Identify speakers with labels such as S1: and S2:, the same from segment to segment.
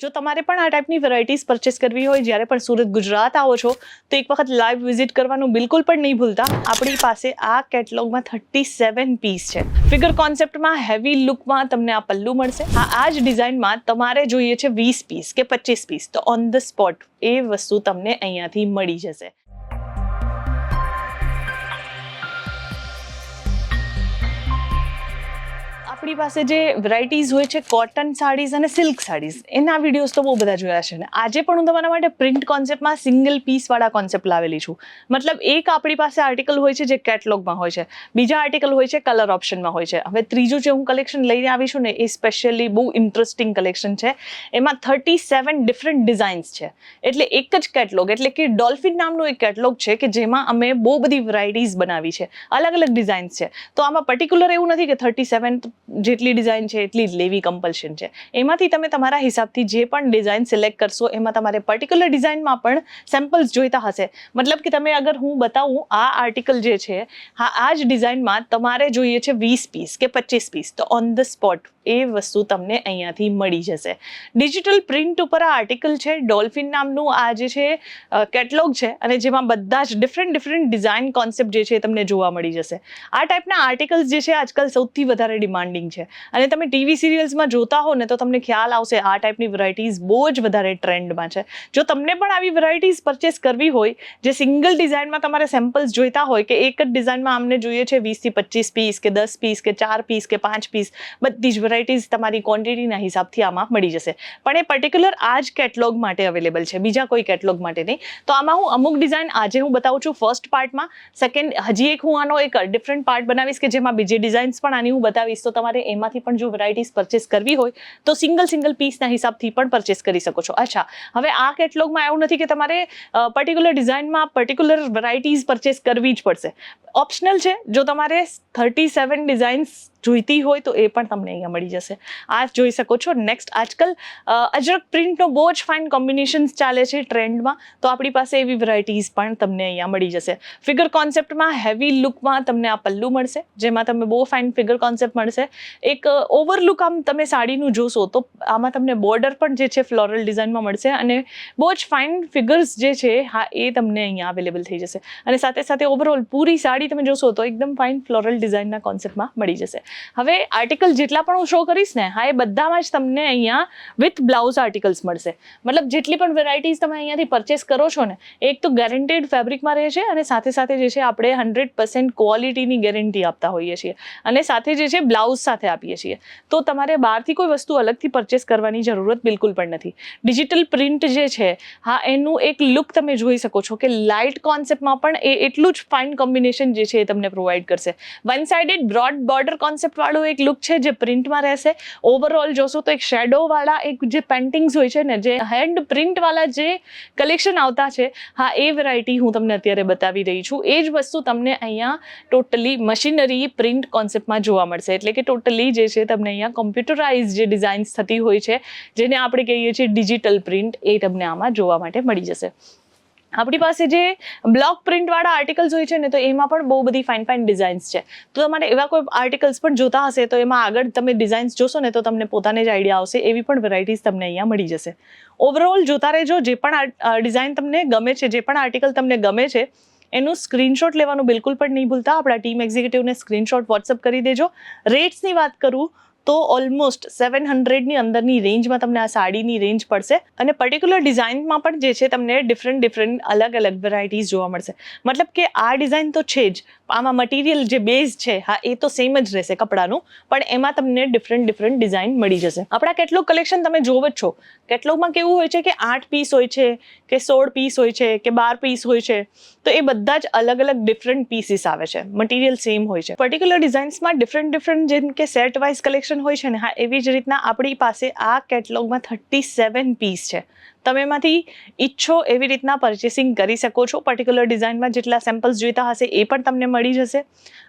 S1: જો તમારે પણ આ ટાઈપની વેરાયટીઝ પરચેસ કરવી હોય, જ્યારે પણ સુરત ગુજરાત આવો છો તો એક વખત લાઈવ વિઝિટ કરવાનું બિલકુલ પણ નહીં ભૂલતા. આપણી પાસે આ કેટલોગમાં 37 પીસ છે. ફિગર કોન્સેપ્ટમાં હેવી લુકમાં તમને આ પલ્લુ મળશે. આ જ ડિઝાઇનમાં તમારે જોઈએ છે 20 પીસ કે 25 પીસ, તો ઓન ધ સ્પોટ એ વસ્તુ તમને અહીંયાથી મળી જશે. આપણી પાસે જે વેરાયટીઝ હોય છે કોટન સાડીઝ અને સિલ્ક સાડીઝ, એના વિડીયોઝ તો બહુ બધા જોયા છે ને. આજે પણ હું તમારા માટે પ્રિન્ટ કોન્સેપ્ટમાં સિંગલ પીસ વાળા કોન્સેપ્ટ લાવેલી છું. મતલબ એક આપણી પાસે આર્ટિકલ હોય છે જે કેટલોગમાં હોય છે, બીજા આર્ટિકલ હોય છે કલર ઓપ્શનમાં હોય છે. હવે ત્રીજું જે હું કલેક્શન લઈને આવી છું ને, એ સ્પેશિયલી બહુ ઇન્ટરેસ્ટિંગ કલેક્શન છે. એમાં 37 ડિફરન્ટ ડિઝાઇન્સ છે. એટલે એક જ કેટલોગ, એટલે કે ડોલ્ફિન નામનું એક કેટલોગ છે કે જેમાં અમે બહુ બધી વેરાયટીઝ બનાવી છે, અલગ અલગ ડિઝાઇન્સ છે. તો આમાં પર્ટિક્યુલર એવું નથી કે 37 જેટલી ડિઝાઇન છે એટલી જ લેવી કમ્પલ્શન છે. એમાંથી તમે તમારા હિસાબથી જે પણ ડિઝાઇન સિલેક્ટ કરશો, એમાં તમારે પર્ટિક્યુલર ડિઝાઇનમાં પણ સેમ્પલ્સ જોઈતા હશે. મતલબ કે તમે અગર હું બતાવું આ આર્ટિકલ જે છે, આ જ ડિઝાઇનમાં તમારે જોઈએ છે 20 પીસ કે 25 પીસ, તો ઓન ધ સ્પોટ એ વસ્તુ તમને અહીંયાથી મળી જશે. ડિજિટલ પ્રિન્ટ ઉપર આ આર્ટિકલ છે. ડોલ્ફિન નામનું આ જે છે કેટલોગ છે, અને જેમાં બધા જ ડિફરન્ટ ડિઝાઇન કોન્સેપ્ટ જે છે તમને જોવા મળી જશે. આ ટાઈપના આર્ટિકલ્સ જે છે આજકાલ સૌથી વધારે ડિમાન્ડિંગ છે. અને તમે ટીવી સિરિયલ્સમાં જોતા હો ને તો તમને ખ્યાલ આવશે આ ટાઈપની વેરાયટીઝ બહુ જ વધારે ટ્રેન્ડમાં છે. જો તમને પણ આવી વેરાયટીઝ પરચેસ કરવી હોય, જે સિંગલ ડિઝાઇનમાં તમારે સેમ્પલ્સ જોઈતા હોય કે એક જ ડિઝાઇનમાં અમને જોઈએ છે 20 થી 25 પીસ કે 10 પીસ કે 4 પીસ કે 5 પીસ, બધી જ વેરાયટીઝ તમારી ક્વોન્ટિટીના હિસાબથી આમાં મળી જશે. પણ એ પર્ટિક્યુલર આ જ કેટલોગ માટે અવેલેબલ છે, બીજા કોઈ કેટલોગ માટે નહીં. તો આમાં હું અમુક ડિઝાઇન આજે હું બતાવું છું ફર્સ્ટ પાર્ટમાં. સેકન્ડ હજી એક હું આનો એક ડિફરન્ટ પાર્ટ બનાવીશ કે જેમાં બીજી ડિઝાઇન્સ પણ આની હું બતાવીશ. તો તમારે એમાંથી પણ જો વેરાયટીઝ પરચેસ કરવી હોય તો સિંગલ પીસના હિસાબથી પણ પરચેસ કરી શકો છો. અચ્છા, હવે આ કેટલોગમાં એવું નથી કે તમારે પર્ટિક્યુલર ડિઝાઇનમાં પર્ટિક્યુલર વેરાયટીઝ પરચેસ કરવી જ પડશે. ઓપ્શનલ છે. જો તમારે 37 ડિઝાઇન્સ જોઈતી હોય તો એ પણ તમને અહીંયા મળી જશે. આ જોઈ શકો છો. નેક્સ્ટ, આજકાલ અજરક પ્રિન્ટનો બહુ જ ફાઇન કોમ્બિનેશન્સ ચાલે છે ટ્રેન્ડમાં, તો આપણી પાસે એવી વેરાયટીઝ પણ તમને અહીંયા મળી જશે. ફિગર કોન્સેપ્ટમાં હેવી લુકમાં તમને આ પલ્લુ મળશે, જેમાં તમને બહુ ફાઇન ફિગર કોન્સેપ્ટ મળશે. એક ઓવરલુક આમ તમે સાડીનું જોશો તો આમાં તમને બોર્ડર પણ જે છે ફ્લોરલ ડિઝાઇનમાં મળશે, અને બહુ જ ફાઇન ફિગર્સ જે છે એ તમને અહીંયા અવેલેબલ થઈ જશે. અને સાથે સાથે ઓવરઓલ પૂરી સાડી તમે જોશો તો એકદમ ફાઇન ફ્લોરલ ડિઝાઇનના કોન્સેપ્ટમાં મળી જશે. હવે આર્ટિકલ જેટલા પણ હું શો કરીશ ને, એ બધામાં જ તમને અહીંયા વિથ બ્લાઉઝ આર્ટિકલ્સ મળશે. મતલબ જેટલી પણ વેરાયટીઝ તમે અહીંયાથી પરચેસ કરો છો ને, એક તો ગેરંટેડ ફેબ્રિકમાં રહે છે, અને સાથે સાથે જે છે આપણે 100% ક્વોલિટીની ગેરંટી આપતા હોઈએ છીએ, અને સાથે જે છે બ્લાઉઝ સાથે આપીએ છીએ. તો તમારે બહારથી કોઈ વસ્તુ અલગથી પરચેસ કરવાની જરૂરત બિલકુલ પણ નથી. ડિજિટલ પ્રિન્ટ જે છે, એનું એક લુક તમે જોઈ શકો છો કે લાઇટ કોન્સેપ્ટમાં પણ એ એટલું જ ફાઇન કોમ્બિનેશન જે છે એ તમને પ્રોવાઈડ કરશે. One sided broad border concept વાળું એક લુક છે જે પ્રિન્ટમાં રહેશે. ઓવરઓલ જોશો તો એક શેડો વાળા એક જે પેન્ટિંગ્સ હોય છે ને, જે હેન્ડ પ્રિન્ટ વાળા જે કલેક્શન આવતા છે, એ વેરાયટી હું તમને અત્યારે બતાવી રહી છું. એ જ વસ્તુ તમને અહીંયા ટોટલી મશીનરી પ્રિન્ટ કોન્સેપ્ટમાં જોવા મળશે. એટલે કે ટોટલી જે છે તમને અહીંયા કોમ્પ્યુટરાઇઝ જે ડિઝાઇન્સ થતી હોય છે, જેને આપણે કહીએ છીએ ડિજિટલ પ્રિન્ટ, એ તમને આમાં જોવા માટે મળી જશે. આપણી પાસે જે બ્લોક પ્રિન્ટ વાળા આર્ટિકલ્સ હોય છે ને, તો એમાં પણ બહુ બધી ફાઇન ડિઝાઇન્સ છે. તો તમારે એવા કોઈ આર્ટિકલ્સ પણ જોતા હશે તો એમાં આગળ તમે ડિઝાઇન્સ જોશો ને તો તમને પોતાને જ આઈડિયા આવશે. એવી પણ વેરાયટીઝ તમને અહીંયા મળી જશે. ઓવરઓલ જોતા રહેજો. જે પણ ડિઝાઇન તમને ગમે છે, જે પણ આર્ટિકલ તમને ગમે છે, એનું સ્ક્રીનશોટ લેવાનું બિલકુલ પણ નહીં ભૂલતા. આપણા ટીમ એક્ઝિક્યુટિવને સ્ક્રીનશોટ વોટ્સઅપ કરી દેજો. રેટ્સની વાત કરું તો ઓલમોસ્ટ 700ની અંદરની રેન્જમાં તમને આ સાડીની રેન્જ પડશે, અને પર્ટિક્યુલર ડિઝાઇનમાં પણ જે છે તમને ડિફરન્ટ અલગ વેરાયટીઝ જોવા મળશે. મતલબ કે આ ડિઝાઇન તો છે જ, આમાં મટીરિયલ જે બેઝ છે એ તો સેમ જ રહેશે કપડાનું, પણ એમાં તમને ડિફરન્ટ ડિઝાઇન મળી જશે. આપણા કેટલોગ કલેક્શન તમે જોવો જ છો. કેટલોગમાં કેવું હોય છે કે 8 પીસ હોય છે, કે 16 પીસ હોય છે, કે 12 પીસ હોય છે, તો એ બધા જ અલગ ડિફરન્ટ પીસીસ આવે છે. મટીરિયલ સેમ હોય છે. પર્ટિક્યુલર ડિઝાઇન્સમાં ડિફરન્ટ જેમ કે સેટ વાઇઝ કલેક્શન હોય છે ને, એવી જ રીતના આપણી પાસે આ કેટલોગમાં 37 પીસ છે. તમે એમાંથી ઈચ્છો એવી રીતના પરચેસિંગ કરી શકો છો. પર્ટિક્યુલર ડિઝાઇનમાં જેટલા સેમ્પલ્સ જોઈતા હશે એ પણ તમને મળી જશે.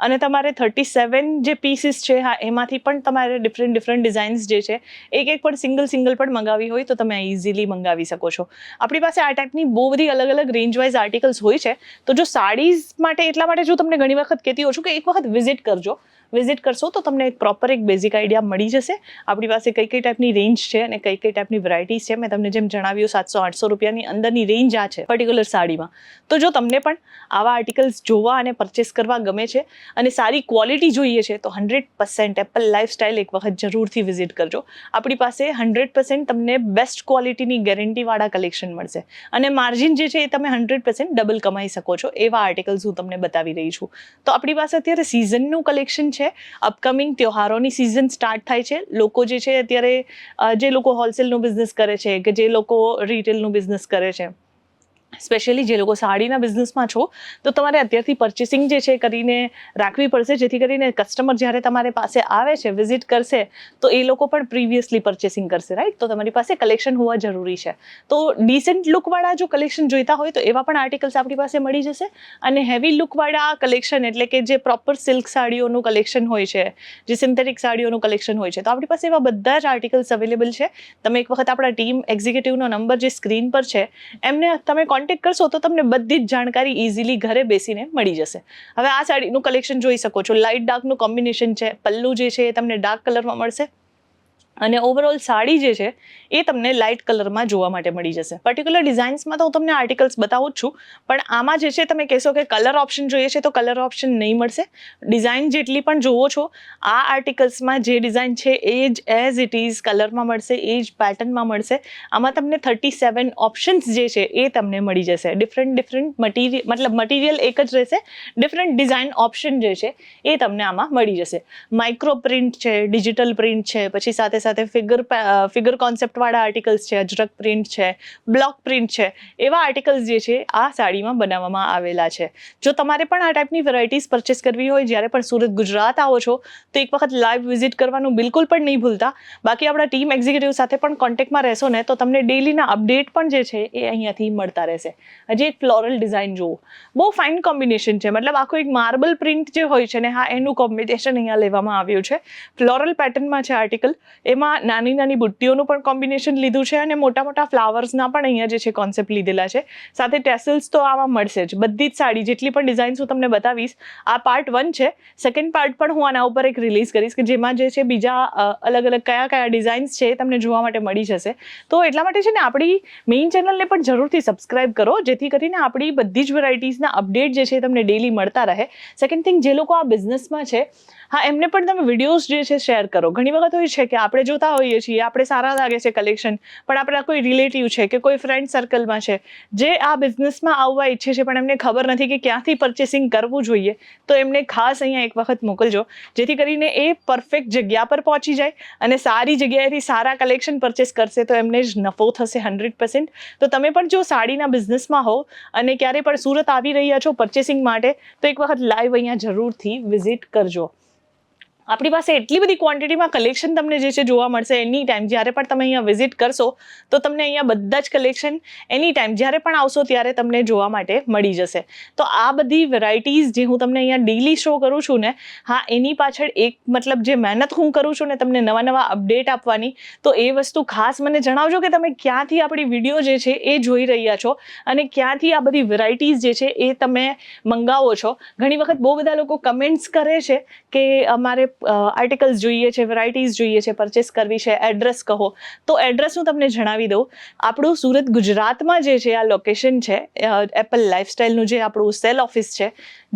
S1: અને તમારે 37 જે પીસીસ છે, એમાંથી પણ તમારે ડિફરન્ટ ડિઝાઇન્સ જે છે, એક પણ સિંગલ પણ મંગાવી હોય તો તમે ઇઝીલી મંગાવી શકો છો. આપણી પાસે આ ટાઈપની બહુ બધી અલગ રેન્જ વાઇઝ આર્ટિકલ્સ હોય છે. તો જો સાડીઝ માટે એટલા માટે જો તમને ઘણી વખત કહેતી હોઉં છું કે એક વખત વિઝિટ કરજો. વિઝિટ કરશો તો તમને એક પ્રોપર એક બેઝિક આઈડિયા મળી જશે આપણી પાસે કઈ કઈ ટાઈપની રેન્જ છે અને કઈ કઈ ટાઈપની વેરાયટીઝ છે. મેં તમને જેમ જણાવ્યું 700-800 રૂપિયાની અંદરની રેન્જ આ છે પર્ટિક્યુલર સાડીમાં. તો જો તમને પણ આવા આર્ટિકલ્સ જોવા અને પરચેસ કરવા ગમે છે અને સારી ક્વોલિટી જોઈએ છે તો 100% એપલ લાઇફસ્ટાઇલ એક વખત જરૂરથી વિઝિટ કરજો. આપણી પાસે 100% તમને બેસ્ટ ક્વોલિટીની ગેરંટીવાળા કલેક્શન મળશે અને માર્જિન જે છે એ તમે 100% ડબલ કમાઈ શકો છો એવા આર્ટિકલ્સ હું તમને બતાવી રહી છું. તો આપણી પાસે અત્યારે સિઝનનું કલેક્શન છે. અપકમિંગ તહેવારોની સિઝન સ્ટાર્ટ થાય છે. લોકો જે છે અત્યારે જે લોકો હોલસેલનું બિઝનેસ કરે છે કે જે લોકો રિટેલનું બિઝનેસ કરે છે, સ્પેશિયલી જે લોકો સાડીના બિઝનેસમાં છો તો તમારે અત્યારથી પરચેસિંગ જે છે કરીને રાખવી પડશે, જેથી કરીને કસ્ટમર જ્યારે તમારી પાસે આવે છે, વિઝિટ કરશે તો એ લોકો પણ પ્રીવિયસલી પરચેસિંગ કરશે, રાઈટ? તો તમારી પાસે કલેક્શન હોવા જરૂરી છે. તો ડિસેન્ટ લુકવાળા જો કલેક્શન જોઈતા હોય તો એવા પણ આર્ટિકલ્સ આપણી પાસે મળી જશે. અને હેવી લુકવાળા કલેક્શન એટલે કે જે પ્રોપર સિલ્ક સાડીઓનું કલેક્શન હોય છે, જે સિન્થેટિક સાડીઓનું કલેક્શન હોય છે, તો આપણી પાસે એવા બધા જ આર્ટિકલ્સ અવેલેબલ છે. તમે એક વખત આપણા ટીમ એક્ઝિક્યુટિવનો નંબર જે સ્ક્રીન પર છે એમને તમે કોન્ટેક્ટ કરશો તો તમને બધી જ જાણકારી ઇઝીલી ઘરે બેસીને મળી જશે. હવે આ સાડીનું કલેક્શન જોઈ શકો છો. લાઇટ ડાર્કનું કોમ્બિનેશન છે. પલ્લુ જે છે એ તમને ડાર્ક કલરમાં મળશે અને ઓવરઓલ સાડી જે છે એ તમને લાઇટ કલરમાં જોવા માટે મળી જશે. પર્ટિક્યુલર ડિઝાઇન્સમાં તો હું તમને આર્ટિકલ્સ બતાવું જ છું, પણ આમાં જે છે તમે કહેશો કે કલર ઓપ્શન જોઈએ છે તો કલર ઓપ્શન નહીં મળશે. ડિઝાઇન જેટલી પણ જોવો છો આ આર્ટિકલ્સમાં જે ડિઝાઇન છે એ જ એઝ ઇટ ઇઝ કલરમાં મળશે, એ જ પેટર્નમાં મળશે. આમાં તમને 37 ઓપ્શન્સ જે છે એ તમને મળી જશે. ડિફરન્ટ મટીરિયલ એક જ રહેશે, ડિફરન્ટ ડિઝાઇન ઓપ્શન જે છે એ તમને આમાં મળી જશે. માઇક્રો પ્રિન્ટ છે, ડિજિટલ પ્રિન્ટ છે, પછી સાથે સાથે ફિગર કોન્સેપ્ટવાળા આર્ટિકલ્સ છે, અજરક પ્રિન્ટ છે, બ્લોક પ્રિન્ટ છે, એવા આર્ટિકલ્સ જે છે આ સાડીમાં બનાવવામાં આવેલા છે. જો તમારે પણ આ ટાઈપની વેરાયટીઝ પરચેસ કરવી હોય, જ્યારે પણ સુરત ગુજરાત આવો છો તો એક વખત લાઈવ વિઝિટ કરવાનું બિલકુલ પણ નહીં ભૂલતા. બાકી આપણા ટીમ એક્ઝિક્યુટિવ સાથે પણ કોન્ટેક્ટમાં રહેશો ને તો તમને ડેઈલીના અપડેટ પણ જે છે એ અહીંયાથી મળતા રહેશે. હજી એક ફ્લોરલ ડિઝાઇન જુઓ, બહુ ફાઇન કોમ્બિનેશન છે. મતલબ આખું એક માર્બલ પ્રિન્ટ જે હોય છે ને, હા, એનું કોમ્બિનેશન અહીંયા લેવામાં આવ્યું છે. ફ્લોરલ પેટર્નમાં છે આર્ટિકલ. એમાં નાની નાની બુટ્ટીઓનું પણ કોમ્બિનેશન લીધું છે અને મોટા મોટા ફ્લાવર્સના પણ અહીંયા જે છે કોન્સેપ્ટ લીધેલા છે. સાથે ટેસલ્સ તો આમાં મળશે જ. બધી જ સાડી જેટલી પણ ડિઝાઇન્સ હું તમને બતાવીશ, આ પાર્ટ 1 છે. સેકન્ડ પાર્ટ પણ હું આના ઉપર એક રિલીઝ કરીશ કે જેમાં જે છે બીજા અલગ અલગ કયા ડિઝાઇન્સ છે એ તમને જોવા માટે મળી જશે. તો એટલા માટે છે ને આપણી મેઇન ચેનલને પણ જરૂરથી સબસ્ક્રાઇબ કરો, જેથી કરીને આપણી બધી જ વેરાયટીઝના અપડેટ જે છે તમને ડેલી મળતા રહે. સેકન્ડ થિંગ, જે લોકો આ બિઝનેસમાં છે, હા, એમને પણ તમે વિડીયોઝ જે છે શેર કરો. ઘણી વખત હોય છે કે આપણે જોતા હોઈએ છીએ, આપણે સારા લાગે છે કલેક્શન, પણ આપણા કોઈ રિલેટિવ છે કે કોઈ ફ્રેન્ડ સર્કલમાં છે જે આ બિઝનેસમાં આવવા ઈચ્છે છે પણ એમને ખબર નથી કે ક્યાંથી પરચેસિંગ કરવું જોઈએ, તો એમને ખાસ અહીંયા એક વખત મોકલજો, જેથી કરીને એ પરફેક્ટ જગ્યા પર પહોંચી જાય અને સારી જગ્યાએથી સારા કલેક્શન પરચેસ કરશે તો એમને જ નફો થશે 100%. તો તમે પણ જો સાડીના બિઝનેસમાં હો અને ક્યારે પણ સુરત આવી રહ્યા છો પરચેસિંગ માટે તો એક વખત લાઈવ અહીંયા જરૂરથી વિઝિટ કરજો. આપણી પાસે એટલી બધી ક્વોન્ટિટીમાં કલેક્શન તમને જે છે જોવા મળશે એની ટાઈમ. જ્યારે પણ તમે અહીંયા વિઝિટ કરશો તો તમને અહીંયા બધા જ કલેક્શન એની ટાઈમ જ્યારે પણ આવશો ત્યારે તમને જોવા માટે મળી જશે. તો આ બધી વેરાયટીઝ જે હું તમને અહીંયા ડેલી શો કરું છું ને, હા, એની પાછળ એક મતલબ જે મહેનત હું કરું છું ને તમને નવા નવા અપડેટ આપવાની, તો એ વસ્તુ ખાસ મને જણાવજો કે તમે ક્યાંથી આપણી વિડીયો જે છે એ જોઈ રહ્યા છો અને ક્યાંથી આ બધી વેરાયટીઝ જે છે એ તમે મંગાવો છો. ઘણી વખત બહુ બધા લોકો કમેન્ટ્સ કરે છે કે અમારે આર્ટિકલ્સ જોઈએ છે, વેરાયટીઝ જોઈએ છે, પરચેસ કરવી છે, એડ્રેસ કહો. તો એડ્રેસ હું તમને જણાવી દઉં. આપણું સુરત ગુજરાતમાં જે છે આ લોકેશન છે, એપલ લાઇફસ્ટાઇલનું જે આપણું સેલ ઓફિસ છે,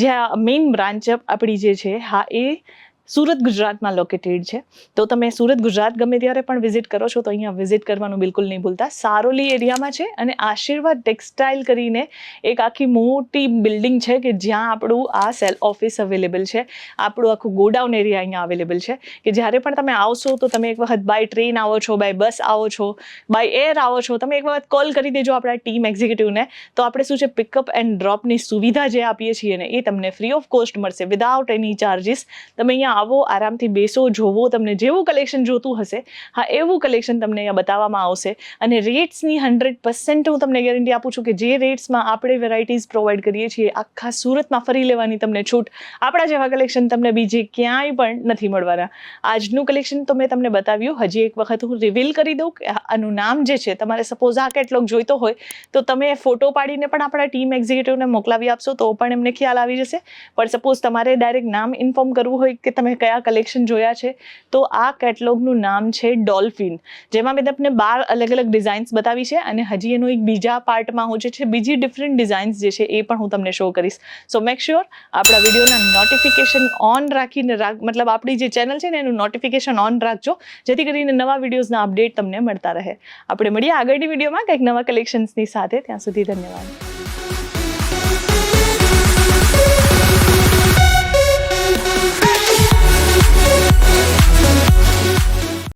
S1: જ્યાં મેઇન બ્રાન્ચ આપણી જે છે, હા, એ સુરત ગુજરાતમાં લોકેટેડ છે. તો તમે સુરત ગુજરાત ગમે ત્યારે પણ વિઝિટ કરો છો તો અહીંયા વિઝિટ કરવાનું બિલકુલ નહીં ભૂલતા. સારોલી એરિયામાં છે અને આશીર્વાદ ટેક્સટાઇલ કરીને એક આખી મોટી બિલ્ડિંગ છે કે જ્યાં આપણું આ સેલ ઓફિસ અવેલેબલ છે. આપણું આખું ગોડાઉન એરિયા અહીંયા અવેલેબલ છે કે જ્યારે પણ તમે આવશો તો તમે એક વખત બાય ટ્રેન આવો છો, બાય બસ આવો છો, બાય એર આવો છો, તમે એક વખત કોલ કરી દેજો આપણા ટીમ એક્ઝિક્યુટિવને. તો આપણે શું છે પિકઅપ એન્ડ ડ્રોપની સુવિધા જે આપીએ છીએ ને એ તમને ફ્રી ઓફ કોસ્ટ મળશે, વિધાઉટ એની ચાર્જીસ. તમે અહીંયા આવો, આરામથી બેસો, જોવો, તમને જેવું કલેક્શન જોતું હશે, હા, એવું કલેક્શન તમને અહીંયા બતાવવામાં આવશે. અને રેટ્સની 100% હું તમને ગેરંટી આપું છું કે જે રેટ્સમાં આપણે વેરાયટીઝ પ્રોવાઈડ કરીએ છીએ આખા સુરતમાં ફરી લેવાની તમને છૂટ, આપણા જેવા કલેક્શન તમને બીજે ક્યાંય પણ નથી મળવાના. આજનું કલેક્શન તો મેં તમને બતાવ્યું. હજી એક વખત હું રિવીલ કરી દઉં કે આનું નામ જે છે, તમારે સપોઝ આ કેટલોગ જોઈતો હોય તો તમે ફોટો પાડીને પણ આપણા ટીમ એક્ઝિક્યુટિવને મોકલાવી આપશો તો પણ એમને ખ્યાલ આવી જશે. પણ સપોઝ તમારે ડાયરેક્ટ નામ ઇન્ફોર્મ કરવું હોય કે તમે કયા કલેક્શન જોયા છે. તો આ કેટલોગનું નામ છે ડોલ્ફિન, જેમાં મેં તમને 12 અલગ અલગ ડિઝાઇન્સ બતાવી છે અને હજી એનું એક બીજા પાર્ટમાં હું જે છે બીજી ડિફરન્ટ ડિઝાઇન્સ જે છે એ પણ હું તમને શો કરીશ. સો મેક શ્યોર આપણા વિડીયોના નોટિફિકેશન ઓન રાખીને મતલબ આપણી જે ચેનલ છે ને એનું નોટિફિકેશન ઓન રાખજો, જેથી કરીને નવા વિડીયોઝના અપડેટ તમને મળતા રહે. આપણે મળીએ આગળની વિડીયોમાં કંઈક નવા કલેક્શન્સની સાથે. ત્યાં સુધી ધન્યવાદ.